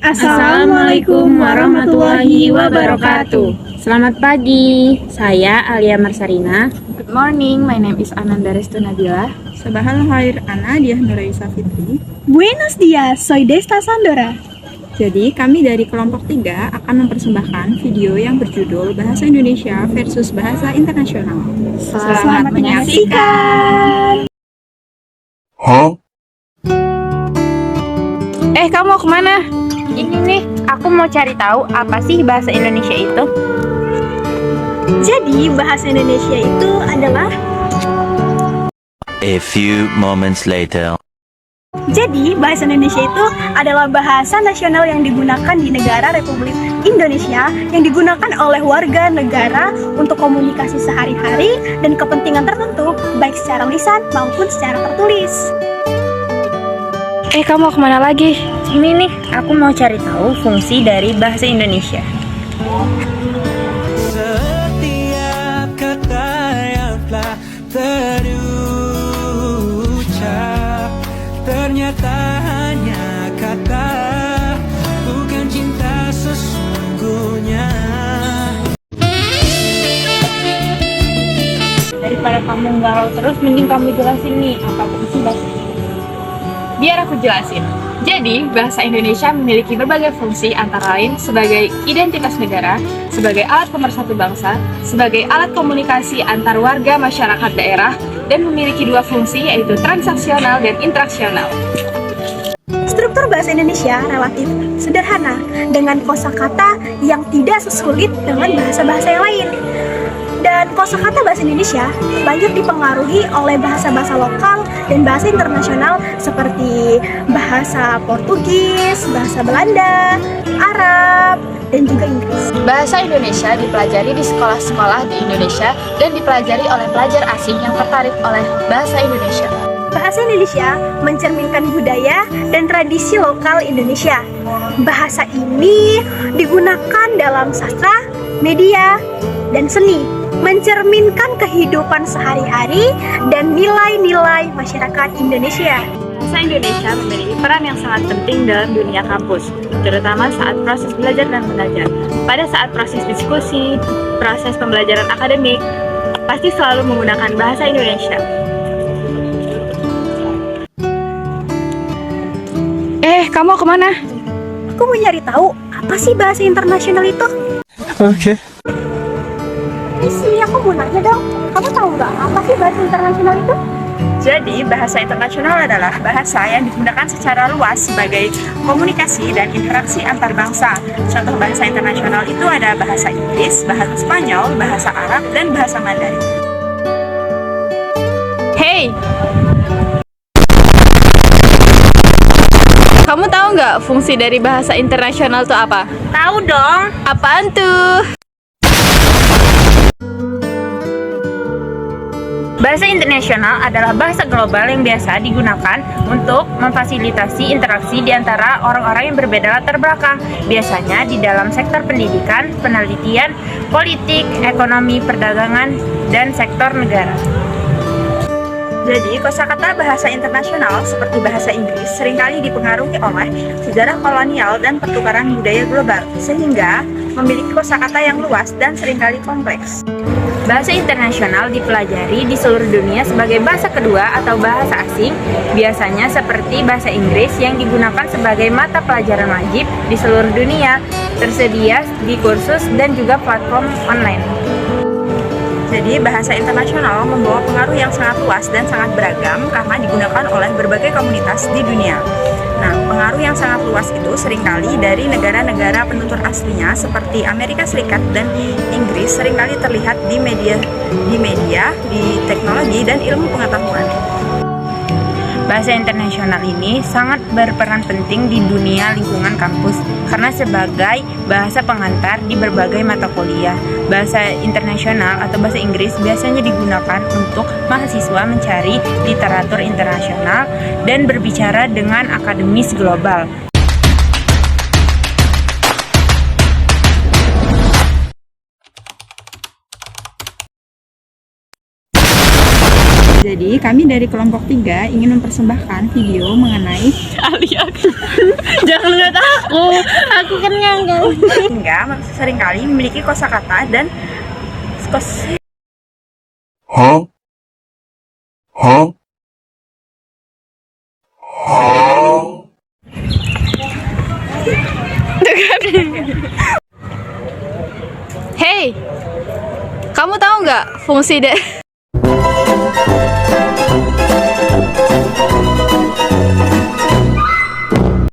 Assalamualaikum warahmatullahi wabarakatuh. Selamat pagi, saya Alia Marsarina. Good morning, my name is Ananda Restu Nabila. Sabahal khair, Ana Diah Nuraisa Fitri. Buenos dias, soy Desta Sandora. Jadi kami dari kelompok 3 akan mempersembahkan video yang berjudul Bahasa Indonesia versus Bahasa Internasional. Selamat menyaksikan. Kamu mau kemana? Ini nih, aku mau cari tahu apa sih bahasa Indonesia itu. Jadi bahasa Indonesia itu adalah A few moments later. bahasa nasional yang digunakan di negara Republik Indonesia, yang digunakan oleh warga negara untuk komunikasi sehari-hari dan kepentingan tertentu, baik secara lisan maupun secara tertulis. Kamu mau kemana lagi? Ini nih, aku mau cari tahu fungsi dari bahasa Indonesia. Setiap kata yang telah terucap ternyata hanya kata, bukan cinta sesungguhnya. Daripada kamu galau terus, mending kamu jelasin nih apa fungsi bahasa Indonesia. Biar aku jelasin. Jadi, bahasa Indonesia memiliki berbagai fungsi antara lain sebagai identitas negara, sebagai alat pemersatu bangsa, sebagai alat komunikasi antar warga masyarakat daerah, dan memiliki dua fungsi yaitu transaksional dan interaksional. Struktur bahasa Indonesia relatif sederhana dengan kosakata yang tidak sesulit dengan bahasa-bahasa yang lain. Dan kosakata bahasa Indonesia banyak dipengaruhi oleh bahasa-bahasa lokal dan bahasa internasional seperti bahasa Portugis, bahasa Belanda, Arab, dan juga Inggris. Bahasa Indonesia dipelajari di sekolah-sekolah di Indonesia dan dipelajari oleh pelajar asing yang tertarik oleh bahasa Indonesia. Bahasa Indonesia mencerminkan budaya dan tradisi lokal Indonesia. Bahasa ini digunakan dalam sastra, media, dan seni, mencerminkan kehidupan sehari-hari dan nilai-nilai masyarakat Indonesia. Bahasa Indonesia memiliki peran yang sangat penting dalam dunia kampus, terutama saat proses belajar dan mengajar. Pada saat proses diskusi, proses pembelajaran akademik, pasti selalu menggunakan bahasa Indonesia. Kamu kemana? Aku mau nyari tahu apa sih bahasa internasional itu. Oke. Isi, aku mau nanya dong. Kamu tahu nggak apa sih bahasa internasional itu? Jadi bahasa internasional adalah bahasa yang digunakan secara luas sebagai komunikasi dan interaksi antar bangsa. Contoh bahasa internasional itu ada bahasa Inggris, bahasa Spanyol, bahasa Arab, dan bahasa Mandarin. Hey! Kamu tahu nggak fungsi dari bahasa internasional itu apa? Tahu dong. Apaan tuh? Bahasa internasional adalah bahasa global yang biasa digunakan untuk memfasilitasi interaksi di antara orang-orang yang berbeda latar belakang, biasanya di dalam sektor pendidikan, penelitian, politik, ekonomi, perdagangan, dan sektor negara. Jadi, kosakata bahasa internasional seperti bahasa Inggris seringkali dipengaruhi oleh sejarah kolonial dan pertukaran budaya global, sehingga memiliki kosakata yang luas dan seringkali kompleks. Bahasa internasional dipelajari di seluruh dunia sebagai bahasa kedua atau bahasa asing, biasanya seperti bahasa Inggris yang digunakan sebagai mata pelajaran wajib di seluruh dunia, tersedia di kursus dan juga platform online. Jadi, bahasa internasional membawa pengaruh yang sangat luas dan sangat beragam karena digunakan oleh berbagai komunitas di dunia. Nah, pengaruh yang sangat luas itu seringkali dari negara-negara penutur aslinya seperti Amerika Serikat dan Inggris seringkali terlihat di media, di teknologi dan ilmu pengetahuan. Bahasa internasional ini sangat berperan penting di dunia lingkungan kampus karena sebagai bahasa pengantar di berbagai mata kuliah. Bahasa internasional atau bahasa Inggris biasanya digunakan untuk mahasiswa mencari literatur internasional dan berbicara dengan akademis global. Jadi kami dari kelompok 3 ingin mempersembahkan video mengenai Jangan lihat aku kan nganggal. Hingga seringkali memiliki kosakata dan Hey, kamu tahu nggak fungsi